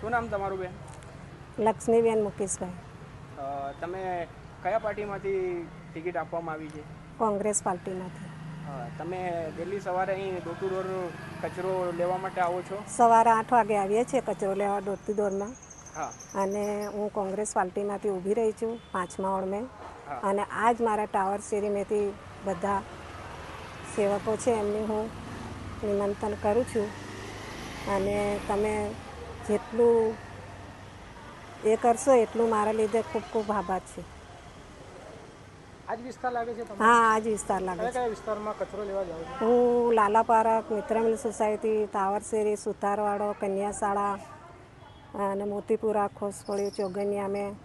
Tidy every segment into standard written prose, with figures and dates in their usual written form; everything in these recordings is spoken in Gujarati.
શું નામ તમારું બેન? લક્ષ્મીબેન મુકેશભાઈ. તમે કયા પાર્ટીમાંથી ટિકિટ આપવામાં આવી છે? કોંગ્રેસ પાર્ટીમાંથી. તમે ડેલી સવારે અહીં ડોર ટુ ડોર કચરો લેવા માટે આવો છો? સવારે 8 વાગે આવીએ છીએ કચરો લેવા ડોર ટુ ડોરમાં. હા. અને હું કોંગ્રેસ પાર્ટીમાંથી ઊભી રહી છું 5મા વોર્ડમાં. અને આજ મારા ટાવર શેરીમાંથી બધા સેવકો છે એમને હું નિમંત્રણ કરું છું. અને તમે જેટલું એ કરશો એટલું મારા લીધે ખૂબ ખૂબ આભાર છે. આજ વિસ્તાર લાગે છે તમને? હા, આજ વિસ્તાર લાગે છે. કયા વિસ્તારમાં કચરો લેવા જાવ છો? હું લાલા પાર્ક, મિત્રમિલ સોસાયટી, ટાવર શેરી, સુતારવાડો, કન્યા શાળા અને મોતીપુરા, ખોસપોળી, ચોગનિયા મેં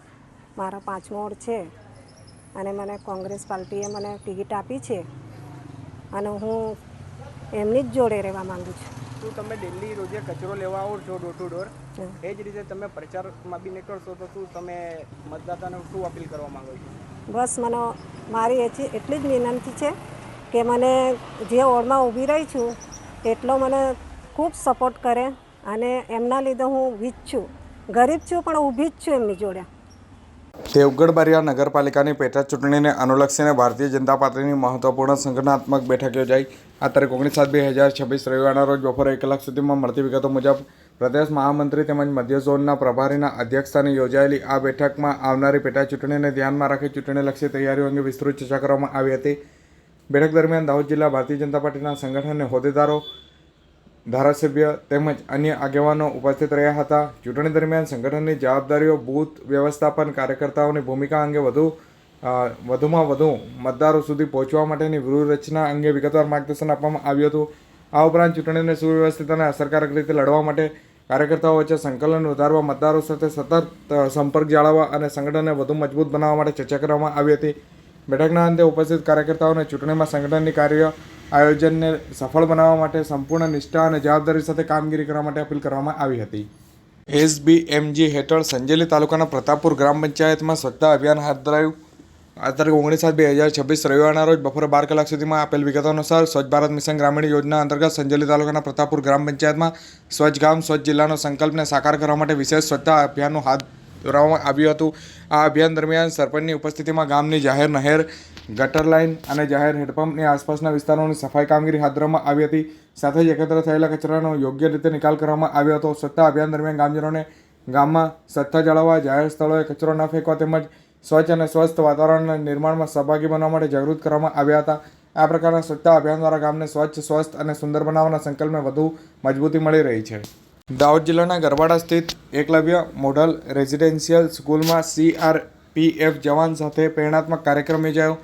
મારા 5મો વોર્ડ છે. અને મને કોંગ્રેસ પાર્ટીએ મને ટિકિટ આપી છે અને હું એમની જ જોડે રહેવા માગું છું. શું તમે ડેલી રોજે કચરો લેવા આવો છો ડોર ટુ ડોર? એ જ રીતે તમે પ્રચારમાં બી નીકળશો તો શું તમે મતદાતાને શું અપીલ કરવા માંગો છો? બસ મને મારી એટલી જ વિનંતી છે કે મને જે વોર્ડમાં ઊભી રહી છું એટલો મને ખૂબ સપોર્ટ કરે. અને એમના લીધે હું વીજ છું, ગરીબ છું પણ ઊભી જ છું એમની જોડે. દેવગઢ બારિયા નગરપાલિકાની પેટા ચૂંટણીને અનુલક્ષીને ભારતીય જનતા પાર્ટીની મહત્વપૂર્ણ સંગઠનાત્મક બેઠક યોજાઈ. આ તારીખ 19/7/2026 રવિવારના રોજ બપોરે 1 કલાક સુધીમાં મળતી વિગતો મુજબ પ્રદેશ મહામંત્રી તેમજ મધ્ય ઝોનના પ્રભારીના અધ્યક્ષસ્થાને યોજાયેલી આ બેઠકમાં આવનારી પેટા ચૂંટણીને ધ્યાનમાં રાખી ચૂંટણીલક્ષી તૈયારીઓ અંગે વિસ્તૃત ચર્ચા કરવામાં આવી હતી. બેઠક દરમિયાન દાહોદ જિલ્લા ભારતીય જનતા પાર્ટીના સંગઠનના હોદ્દેદારો, ધારાસભ્ય તેમજ અન્ય આગેવાનો ઉપસ્થિત રહ્યા હતા. ચૂંટણી દરમિયાન સંગઠનની જવાબદારીઓ, બૂથ વ્યવસ્થાપન, કાર્યકર્તાઓની ભૂમિકા અંગે વધુમાં વધુ મતદારો સુધી પહોંચવા માટેની વ્યૂહરચના અંગે વિગતવાર માર્ગદર્શન આપવામાં આવ્યું હતું. આ ઉપરાંત ચૂંટણીને સુવ્યવસ્થિત અને અસરકારક રીતે લડવા માટે કાર્યકર્તાઓ વચ્ચે સંકલન વધારવા, મતદારો સાથે સતત સંપર્ક જાળવવા અને સંગઠનને વધુ મજબૂત બનાવવા માટે ચર્ચા કરવામાં આવી હતી. બેઠકના અંતે ઉપસ્થિત કાર્યકર્તાઓને ચૂંટણીમાં સંગઠનની કાર્ય આયોજનને સફળ બનાવવા માટે સંપૂર્ણ નિષ્ઠા અને જવાબદારી સાથે કામગીરી કરવા માટે અપીલ કરવામાં આવી હતી. SBMG હેઠળ સંજેલી તાલુકાના પ્રતાપપુર ગ્રામ પંચાયતમાં સ્વચ્છતા અભિયાન હાથ ધરાયું. આ તારીખ 19/7/2026 રવિવારના રોજ બપોરે 12 કલાક સુધીમાં આપેલ વિગતો અનુસાર સ્વચ્છ ભારત મિશન ગ્રામીણ યોજના અંતર્ગત સંજેલી તાલુકાના પ્રતાપપુર ગ્રામ પંચાયતમાં સ્વચ્છ ગામ સ્વચ્છ જિલ્લાનો સંકલ્પને સાકાર કરવા માટે વિશેષ સ્વચ્છતા અભિયાનનું હાથ ધરવામાં આવ્યું હતું. આ અભિયાન દરમિયાન સરપંચની ઉપસ્થિતિમાં ગામની જાહેર નહેર, ગટર લાઇન અને જાહેર હેન્ડપંપની આસપાસના વિસ્તારોની સફાઈ કામગીરી હાથ ધરવામાં આવી હતી. સાથે જ એકત્ર થયેલા કચરાનો યોગ્ય રીતે નિકાલ કરવામાં આવ્યો હતો. સ્વચ્છતા અભિયાન દરમિયાન ગામજનોને ગામમાં સ્વચ્છતા જાળવવા, જાહેર સ્થળોએ કચરો ન ફેંકવા તેમજ સ્વચ્છ અને સ્વસ્થ વાતાવરણના નિર્માણમાં સહભાગી બનવા માટે જાગૃત કરવામાં આવ્યા હતા. આ પ્રકારના સ્વચ્છતા અભિયાન દ્વારા ગામને સ્વચ્છ, સ્વસ્થ અને સુંદર બનાવવાના સંકલ્પને વધુ મજબૂતી મળી રહી છે. દાહોદ જિલ્લાના ગરબાડા સ્થિત એકલવ્ય મોડલ રેઝિડેન્શિયલ સ્કૂલમાં CRPF જવાન સાથે પ્રેરણાત્મક કાર્યક્રમ યોજાયો.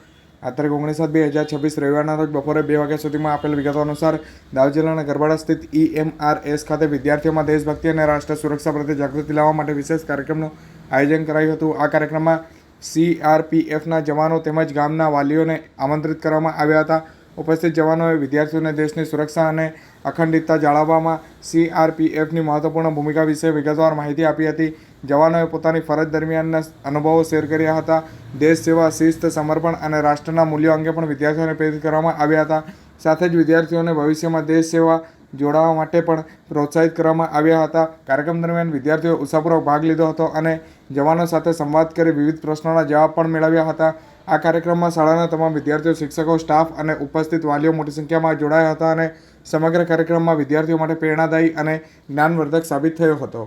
આ તારીખ 19/7/2026 રવિવારના રોજ બપોરે 2 વાગ્યા સુધીમાં આપેલ વિગતો અનુસાર દાહોદ જિલ્લાના ગરબાડા સ્થિત EMRS ખાતે વિદ્યાર્થીઓમાં દેશભક્તિ અને રાષ્ટ્ર સુરક્ષા પ્રત્યે જાગૃતિ લાવવા માટે વિશેષ કાર્યક્રમનું આયોજન કરાયું હતું. આ કાર્યક્રમમાં CRPFના જવાનો તેમજ ગામના વાલીઓને આમંત્રિત કરવામાં આવ્યા હતા. ઉપસ્થિત જવાનોએ વિદ્યાર્થીઓને દેશની સુરક્ષા અને અખંડિતતા જાળવવામાં CRPFની મહત્વપૂર્ણ ભૂમિકા વિશે વિગતવાર માહિતી આપી હતી. જવાનોએ પોતાની ફરજ દરમિયાનના અનુભવો શેર કર્યા હતા. દેશ સેવા, શિસ્ત, સમર્પણ અને રાષ્ટ્રના મૂલ્યો અંગે પણ વિદ્યાર્થીઓને પ્રેરિત કરવામાં આવ્યા હતા. સાથે જ વિદ્યાર્થીઓને ભવિષ્યમાં દેશ સેવા જોડાવા માટે પણ પ્રોત્સાહિત કરવામાં આવ્યા હતા. કાર્યક્રમ દરમિયાન વિદ્યાર્થીઓએ ઉત્સાહપૂર્વક ભાગ લીધો હતો અને જવાનો સાથે સંવાદ કરી વિવિધ પ્રશ્નોના જવાબ પણ મેળવ્યા હતા. આ કાર્યક્રમમાં શાળાના તમામ વિદ્યાર્થીઓ, શિક્ષકો, સ્ટાફ અને ઉપસ્થિત વાલીઓ મોટી સંખ્યામાં જોડાયા હતા અને સમગ્ર કાર્યક્રમમાં વિદ્યાર્થીઓ માટે પ્રેરણાદાયી અને જ્ઞાનવર્ધક સાબિત થયો હતો.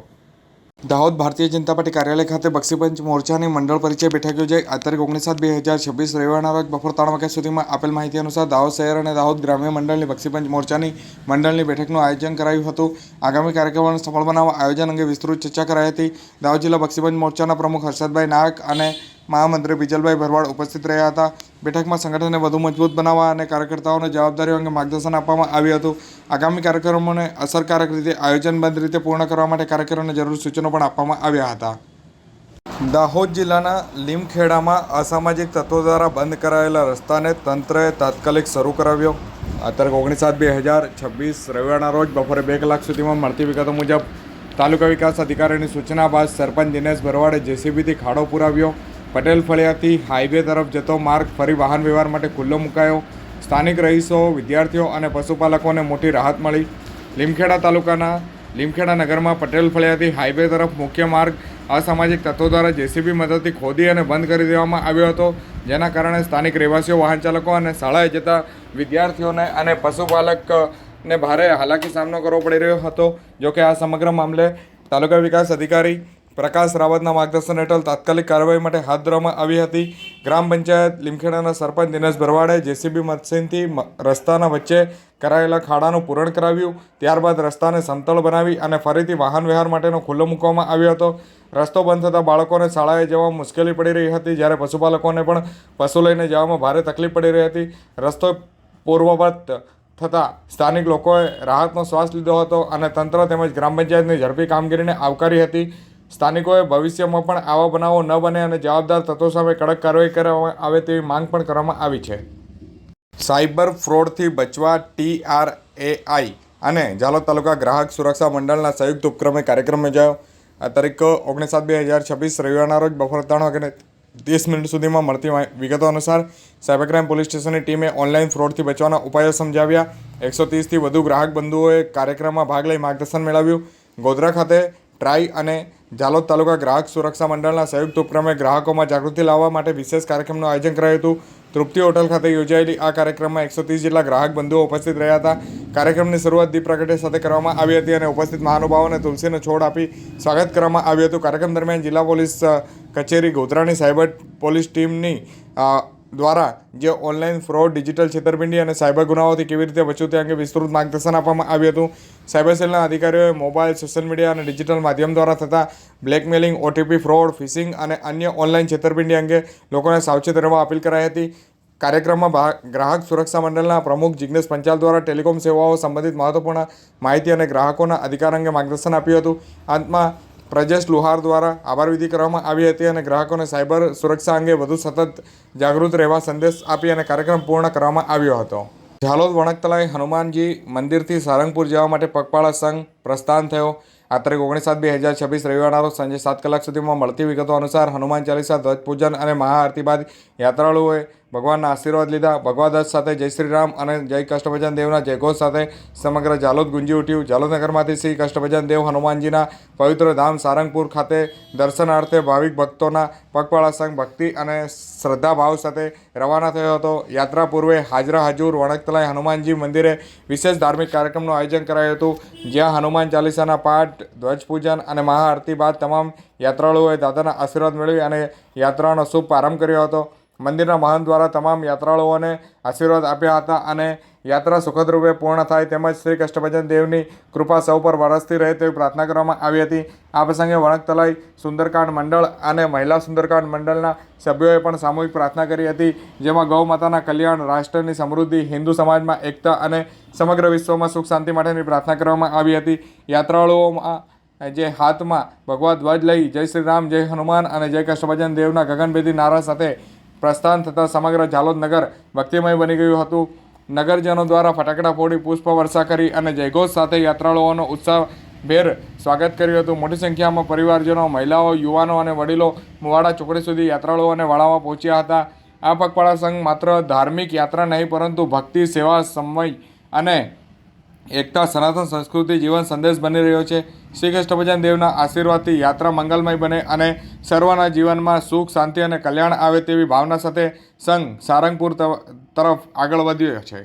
દાહોદ ભારતીય જનતા પાર્ટી કાર્યાલય ખાતે બક્ષીપંચ મોરચાની મંડળ પરિચય બેઠક યોજાઈ. આ તારીખ 19/7/2026 રવિવારના રોજ બપોર 3 વાગ્યા સુધીમાં આપેલ માહિતી અનુસાર દાહોદ શહેર અને દાહોદ ગ્રામ્ય મંડળની બક્ષીપંચ મોરચાની મંડળની બેઠકનું આયોજન કરાયું હતું. આગામી કાર્યક્રમોને સફળ બનાવવા આયોજન અંગે વિસ્તૃત ચર્ચા કરાઈ હતી. દાહોદ જિલ્લા બક્ષીપંચ મોરચાના પ્રમુખ હર્ષદભાઈ નાયક અને મહામંત્રી બીજલભાઈ ભરવાડ ઉપસ્થિત રહ્યા હતા. બેઠકમાં સંગઠનને વધુ મજબૂત બનાવવા અને કાર્યકર્તાઓને જવાબદારીઓ અંગે માર્ગદર્શન આપવામાં આવ્યું હતું. આગામી કાર્યક્રમોને અસરકારક રીતે આયોજનબદ્ધ રીતે પૂર્ણ કરવા માટે કાર્યકરોને જરૂરી સૂચનો પણ આપવામાં આવ્યા હતા. દાહોદ જિલ્લાના લીમખેડામાં અસામાજિક તત્વો દ્વારા બંધ કરાયેલા રસ્તાને તંત્રએ તાત્કાલિક શરૂ કરાવ્યો. આ તારીખ 19/7/2026 રવિવારના રોજ બપોરે 2 કલાક સુધીમાં મળતી વિગતો મુજબ તાલુકા વિકાસ અધિકારીની સૂચના બાદ સરપંચ દિનેશ ભરવાડે JCBથી ખાડો પુરાવ્યો. પટેલ ફળિયાથી હાઈવે તરફ જતો માર્ગ ફરી વાહન વ્યવહાર માટે ખુલ્લો મુકાયો. સ્થાનિક રહીશો, વિદ્યાર્થીઓ અને પશુપાલકોને મોટી રાહત મળી. લીમખેડા તાલુકાના લીમખેડા નગરમાં પટેલ ફળિયાથી હાઈવે તરફ મુખ્ય માર્ગ અસામાજિક તત્વો દ્વારા જેસીબી મદદથી ખોદી અને બંધ કરી દેવામાં આવ્યો હતો, જેના કારણે સ્થાનિક રહેવાસીઓ, વાહન ચાલકો અને શાળાએ જતા વિદ્યાર્થીઓને અને પશુપાલકને ભારે હાલાકી સામનો કરવો પડી રહ્યો હતો. જોકે આ સમગ્ર મામલે તાલુકા વિકાસ અધિકારી પ્રકાશ રાવતના માર્ગદર્શન હેઠળ તાત્કાલિક કાર્યવાહી માટે હાથ ધરવામાં આવી હતી. ગ્રામ પંચાયત લીમખેડાના સરપંચ દિનેશ ભરવાડે જેસીબી મશીનથી રસ્તાના વચ્ચે કરાયેલા ખાડાનું પૂરણ કરાવ્યું. ત્યારબાદ રસ્તાને સમતળ બનાવી અને ફરીથી વાહન વ્યવહાર માટેનો ખુલ્લો મૂકવામાં આવ્યો હતો. રસ્તો બંધ થતાં બાળકોને શાળાએ જવામાં મુશ્કેલી પડી રહી હતી, જ્યારે પશુપાલકોને પણ પશુ લઈને જવામાં ભારે તકલીફ પડી રહી હતી. રસ્તો પૂર્વવત થતાં સ્થાનિક લોકોએ રાહતનો શ્વાસ લીધો હતો અને તંત્ર તેમજ ગ્રામ પંચાયતની ઝડપી કામગીરીને આવકારી હતી. સ્થાનિકોએ ભવિષ્યમાં પણ આવા બનાવો ન બને અને જવાબદાર તત્વો સામે કડક કાર્યવાહી કરવામાં આવે તેવી માંગ પણ કરવામાં આવી છે. સાયબર ફ્રોડથી બચવા TRAI અને ઝાલોદ તાલુકા ગ્રાહક સુરક્ષા મંડળના સંયુક્ત ઉપક્રમે કાર્યક્રમ યોજાયો. આ તારીખ 19/7/2026 રવિવારના રોજ બપોરે 3:30 સુધીમાં મળતી વિગતો અનુસાર સાયબર ક્રાઇમ પોલીસ સ્ટેશનની ટીમે ઓનલાઈન ફ્રોડથી બચવાના ઉપાયો સમજાવ્યા. 130થી વધુ ગ્રાહક બંધુઓએ કાર્યક્રમમાં ભાગ લઈ માર્ગદર્શન મેળવ્યું. ગોધરા ખાતે ટ્રાય અને ઝાલોદ તાલુકા ગ્રાહક સુરક્ષા મંડળના સંયુક્ત ઉપક્રમે ગ્રાહકોમાં જાગૃતિ લાવવા માટે વિશેષ કાર્યક્રમનું આયોજન કરાયું હતું. તૃપ્તિ હોટલ ખાતે યોજાયેલી આ કાર્યક્રમમાં 130 જેટલા ગ્રાહક બંધુઓ ઉપસ્થિત રહ્યા હતા. કાર્યક્રમની શરૂઆત દીપ પ્રાગટ્ય સાથે કરવામાં આવી હતી અને ઉપસ્થિત મહાનુભાવોને તુલસીનો છોડ આપી સ્વાગત કરવામાં આવ્યું હતું. કાર્યક્રમ દરમિયાન જિલ્લા પોલીસ કચેરી ગોધરાની સાયબર પોલીસ ટીમની દ્વારા જે ઓનલાઈન ફ્રોડ, ડિજિટલ છેતરપિંડી અને સાયબર ગુનાઓથી કેવી રીતે બચવું તે અંગે વિસ્તૃત માર્ગદર્શન આપવામાં આવ્યું હતું. સાયબર સેલના અધિકારીઓએ મોબાઈલ, સોશિયલ મીડિયા અને ડિજિટલ માધ્યમ દ્વારા થતા બ્લેકમેલિંગ, OTP ફ્રોડ, ફિશિંગ અને અન્ય ઓનલાઈન છેતરપિંડી અંગે લોકોને સાવચેત રહેવા અપીલ કરાઈ હતી. કાર્યક્રમમાં ગ્રાહક સુરક્ષા મંડળના પ્રમુખ જિગ્નેશ પંચાલ દ્વારા ટેલિકોમ સેવાઓ સંબંધિત મહત્વપૂર્ણ માહિતી અને ગ્રાહકોના અધિકાર અંગે માર્ગદર્શન આપ્યું હતું. અંતમાં પ્રજેશ લુહાર દ્વારા આભાર વિધિ કરવામાં આવી હતી અને ગ્રાહકોને સાયબર સુરક્ષા અંગે વધુ સતત જાગૃત રહેવા સંદેશ આપી અને કાર્યક્રમ પૂર્ણ કરવામાં આવ્યો હતો. ઝાલોદ વણકતલાઈ હનુમાનજી મંદિરથી સારંગપુર જવા માટે પગપાળા સંઘ પ્રસ્થાન થયો. આ તારીખ 19/7/2026 રવિવારના રોજ સાંજે 7 કલાક સુધીમાં મળતી વિગતો અનુસાર હનુમાન ચાલીસા, ધ્વજપૂજન અને મહાઆરતી બાદ યાત્રાળુઓએ ભગવાનના આશીર્વાદ લીધા. ભગવા ધ્વજ સાથે જય શ્રી રામ અને જય કષ્ટભંજન દેવના જયઘોષ સાથે સમગ્ર ઝાલોદ ગુંજી ઉઠ્યું. ઝાલોદ નગરમાંથી શ્રી કષ્ટભંજન દેવ હનુમાનજીના પવિત્ર ધામ સારંગપુર ખાતે દર્શનાર્થે ભાવિક ભક્તોના પગપાળા સંઘ ભક્તિ અને શ્રદ્ધાભાવ સાથે રવાના થયો હતો. યાત્રા પૂર્વે હાજરા હજુર વણકતલાઈ હનુમાનજી મંદિરે વિશેષ ધાર્મિક કાર્યક્રમનું આયોજન કરાયું હતું, જ્યાં હનુમાન ચાલીસાના પાઠ, ધ્વજપૂજન અને મહાઆરતી બાદ તમામ યાત્રાળુઓએ દાદાના આશીર્વાદ મેળવી અને યાત્રાનો શુભ પ્રારંભ કર્યો હતો. મંદિરના મહંત દ્વારા તમામ યાત્રાળુઓને આશીર્વાદ આપ્યા હતા અને યાત્રા સુખદ રૂપે પૂર્ણ થાય તેમજ શ્રી કષ્ટભંજન દેવની કૃપા સૌ પર વરસતી રહે તેવી પ્રાર્થના કરવામાં આવી હતી. આ પ્રસંગે વણકતલાઈ સુંદરકાંડ મંડળ અને મહિલા સુંદરકાંડ મંડળના સભ્યોએ પણ સામૂહિક પ્રાર્થના કરી હતી, જેમાં ગૌ માતાના કલ્યાણ, રાષ્ટ્રની સમૃદ્ધિ, હિન્દુ સમાજમાં એકતા અને સમગ્ર વિશ્વમાં સુખ શાંતિ માટેની પ્રાર્થના કરવામાં આવી હતી. યાત્રાળુઓમાં જે હાથમાં ભગવા ધ્વજ લઈ જય શ્રી રામ, જય હનુમાન અને જય કષ્ટભંજન દેવના ગગનભેદી નારા સાથે પ્રસ્થાન થતાં સમગ્ર ઝાલોદ નગર ભક્તિમય બની ગયું હતું. નગરજનો દ્વારા ફટાકડા ફોડી, પુષ્પ વર્ષા કરી અને જયઘોષ સાથે યાત્રાળુઓનો ઉત્સાહભેર સ્વાગત કર્યું હતું. મોટી સંખ્યામાં પરિવારજનો, મહિલાઓ, યુવાનો અને વડીલો મુવાડા ચોકડી સુધી યાત્રાળુઓને વાળામાં પહોંચ્યા હતા. આ પગપાળા સંઘ માત્ર ધાર્મિક યાત્રા નહીં પરંતુ ભક્તિ, સેવા, સમય અને એકતા, સનાતન સંસ્કૃતિ જીવન સંદેશ બની રહ્યો છે. શ્રી કષ્ટભંજન દેવના આશીર્વાદથી યાત્રા મંગલમય બને અને સર્વના જીવનમાં સુખ, શાંતિ અને કલ્યાણ આવે તેવી ભાવના સાથે સંઘ સારંગપુર તરફ આગળ વધ્યો છે.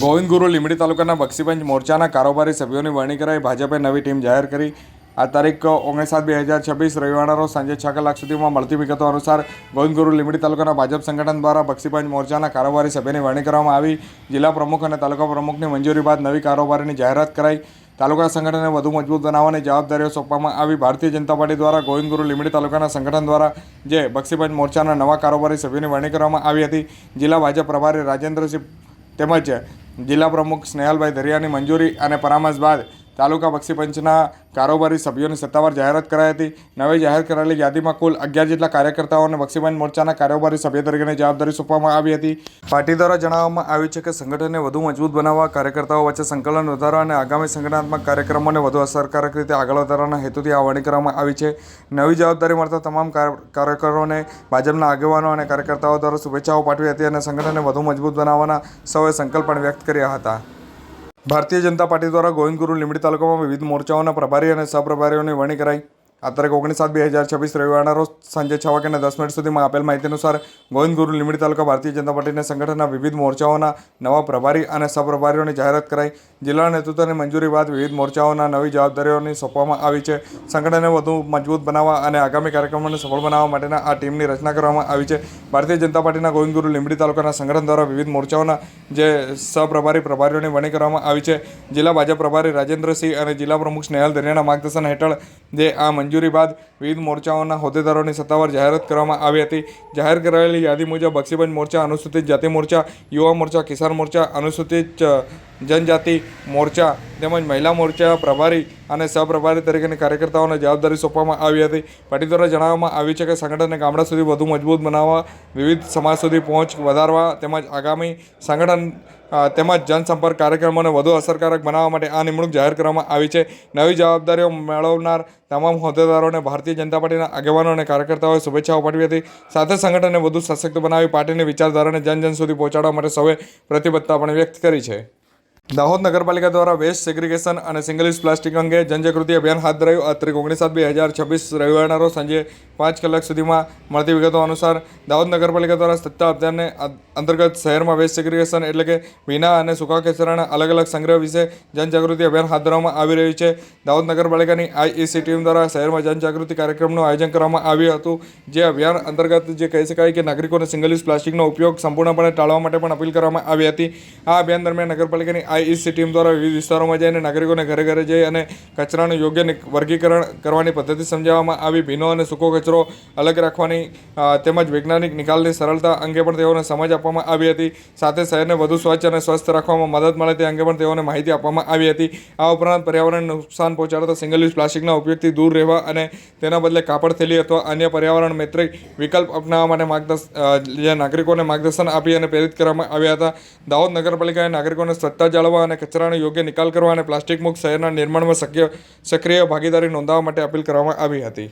ગોવિંદ ગુરુ લીંબડી તાલુકાના બક્ષીપંચ મોરચાના કારોબારી સભ્યોની વરણી કરાઈ ભાજપે નવી ટીમ જાહેર કરી. આ તારીખ 19/7/2026 રવિવારના રોજ સાંજે 6 કલાક સુધીમાં મળતી વિગતો અનુસાર ગોવિંદ ગુરુ લીંબડી તાલુકાના ભાજપ સંગઠન દ્વારા બક્ષીપંચ મોરચાના કારોબારી સભ્યની વરણી કરવામાં આવી. જિલ્લા પ્રમુખ અને તાલુકા પ્રમુખની મંજૂરી બાદ નવી કારોબારીની જાહેરાત કરાઈ. તાલુકા સંગઠનને વધુ મજબૂત બનાવવાની જવાબદારીઓ સોંપવામાં આવી. ભારતીય જનતા પાર્ટી દ્વારા ગોવિંદ ગુરુ લીંબડી તાલુકાના સંગઠન દ્વારા જે બક્ષીપંચ મોરચાના નવા કારોબારી સભ્યોની વરણી કરવામાં આવી હતી. જિલ્લા ભાજપ પ્રભારી રાજેન્દ્રસિંહ તેમજ જિલ્લા પ્રમુખ સ્નેહલભાઈ દરિયાની મંજૂરી અને પરામર્શ બાદ તાલુકા બક્ષીપંચના કારોબારી સભ્યોની સત્તાવાર જાહેરાત કરાઈ હતી. નવી જાહેર કરાયેલી યાદીમાં કુલ 11 જેટલા કાર્યકર્તાઓને બક્ષીપંચ મોરચાના કારોબારી સભ્ય તરીકેની જવાબદારી સોંપવામાં આવી હતી. પાર્ટી દ્વારા જણાવવામાં આવ્યું છે કે સંગઠનને વધુ મજબૂત બનાવવા, કાર્યકર્તાઓ વચ્ચે સંકલન વધારવા અને આગામી સંગઠનાત્મક કાર્યક્રમોને વધુ અસરકારક રીતે આગળ વધારવાના હેતુથી આ વરણી કરવામાં આવી છે. નવી જવાબદારી મળતા તમામ કાર્યકરોને ભાજપના આગેવાનો અને કાર્યકર્તાઓ દ્વારા શુભેચ્છાઓ પાઠવી હતી અને સંગઠનને વધુ મજબૂત બનાવવાના સૌએ સંકલ્પ પણ વ્યક્ત કર્યા હતા. ભારતીય જનતા પાર્ટી દ્વારા ગોવિંદ ગુરુ લીંબડી તાલુકામાં વિવિધ મોરચાઓના પ્રભારી અને સહપ્રભારીઓની વરણી કરાઈ. આ તારીખ 19/7/2026 રવિવારના રોજ સાંજે 6:10 સુધીમાં આપેલ માહિતી અનુસાર ગોવિંદ ગુરુ લીંબડી તાલુકા ભારતીય જનતા પાર્ટીના સંગઠનના વિવિધ મોરચાઓના નવા પ્રભારી અને સહપ્રભારીઓની જાહેરાત કરાઈ. જિલ્લા નેતૃત્વની મંજૂરી બાદ વિવિધ મોરચાઓના નવી જવાબદારીઓની સોંપવામાં આવી છે. સંગઠનને વધુ મજબૂત બનાવવા અને આગામી કાર્યક્રમોને સફળ બનાવવા માટેના આ ટીમની રચના કરવામાં આવી છે. ભારતીય જનતા પાર્ટીના ગોવિંદ ગુરુ લીંબડી તાલુકાના સંગઠન દ્વારા વિવિધ મોરચાઓના જે સહપ્રભારીઓની વરણી કરવામાં આવી છે. જિલ્લા ભાજપ પ્રભારી રાજેન્દ્રસિંહ અને જિલ્લા પ્રમુખ સ્નેહલ દરિયાના માર્ગદર્શન હેઠળ જે આ મંજૂરી બાદ વિવિધ મોરચાઓના હોદ્દેદારોની સત્તાવાર જાહેરાત કરવામાં આવી હતી. જાહેર કરાયેલી યાદી મુજબ બક્ષીબંધ મોરચા, અનુસૂચિત જાતિ મોરચા, યુવા મોરચા, કિસાન મોરચા, અનુસૂચિત જનજાતિ મોરચા તેમજ મહિલા મોરચા પ્રભારી અને સહપ્રભારી તરીકેની કાર્યકર્તાઓને જવાબદારી સોંપવામાં આવી હતી. પાર્ટી દ્વારા જણાવવામાં આવ્યું છે કે સંગઠનને ગામડા સુધી વધુ મજબૂત બનાવવા, વિવિધ સમાજ સુધી પહોંચ વધારવા તેમજ આગામી સંગઠન તેમજ જનસંપર્ક કાર્યક્રમોને વધુ અસરકારક બનાવવા માટે આ નિમણૂક જાહેર કરવામાં આવી છે. નવી જવાબદારીઓ મેળવનાર તમામ હોદ્દેદારોને ભારતીય જનતા પાર્ટીના આગેવાનો અને કાર્યકર્તાઓએ શુભેચ્છાઓ પાઠવી હતી. સાથે સંગઠનને વધુ સશક્ત બનાવી પાર્ટીની વિચારધારાને જન સુધી પહોંચાડવા માટે સૌએ પ્રતિબદ્ધતા પણ વ્યક્ત કરી છે. દાહોદ નગરપાલિકા દ્વારા વેસ્ટ સેગ્રીગેશન અને સિંગલ યુઝ પ્લાસ્ટિક અંગે જનજાગૃતિ અભિયાન હાથ ધરાયું. આ તારીખ 19/7/2026 રવિવારના રોજ સાંજે 5 કલાક સુધીમાં મળતી વિગતો અનુસાર દાહોદ નગરપાલિકા દ્વારા સ્વચ્છતા અભિયાનને અંતર્ગત શહેરમાં વેસ્ટ સેગ્રીગેશન એટલે કે ભીના અને સૂકા કચરાના અલગ અલગ સંગ્રહ વિશે જનજાગૃતિ અભિયાન હાથ ધરવામાં આવી રહ્યું છે. દાહોદ નગરપાલિકાની IEC ટીમ દ્વારા શહેરમાં જનજાગૃતિ કાર્યક્રમનું આયોજન કરવામાં આવ્યું હતું. જે અભિયાન અંતર્ગત જે કહી શકાય કે નાગરિકોને સિંગલ યુઝ પ્લાસ્ટિકનો ઉપયોગ સંપૂર્ણપણે ટાળવા માટે પણ અપીલ કરવામાં આવી હતી. આ અભિયાન દરમિયાન નગરપાલિકાની IEC ટીમ દ્વારા વિવિધ વિસ્તારોમાં જઈને નાગરિકોને ઘરે ઘરે જઈ અને કચરાનું યોગ્ય વર્ગીકરણ કરવાની પદ્ધતિ સમજાવવામાં આવી. ભીનો અને સૂકો કચરો અલગ રાખવાની તેમજ વૈજ્ઞાનિક નિકાલની સરળતા અંગે પણ તેઓને સમજ આપવામાં આવી હતી. સાથે શહેરને વધુ સ્વચ્છ અને સ્વસ્થ રાખવામાં મદદ મળે તે અંગે પણ તેઓને માહિતી આપવામાં આવી હતી. આ ઉપરાંત પર્યાવરણને નુકસાન પહોંચાડતા સિંગલ યુઝ પ્લાસ્ટિકના ઉપયોગથી દૂર રહેવા અને તેના બદલે કાપડ થેલી અથવા અન્ય પર્યાવરણ મૈત્રી વિકલ્પ અપનાવવા માટે નાગરિકોને માર્ગદર્શન આપી અને પ્રેરિત કરવામાં આવ્યા હતા. દાહોદ નગરપાલિકાએ નાગરિકોને સ્વચ્છતા જાળવવા અને કચરાનો યોગ્ય નિકાલ કરવા અને પ્લાસ્ટિક મુક્ત શહેરના નિર્માણમાં સક્રિય ભાગીદારી નોંધાવવા માટે અપીલ કરવામાં આવી હતી.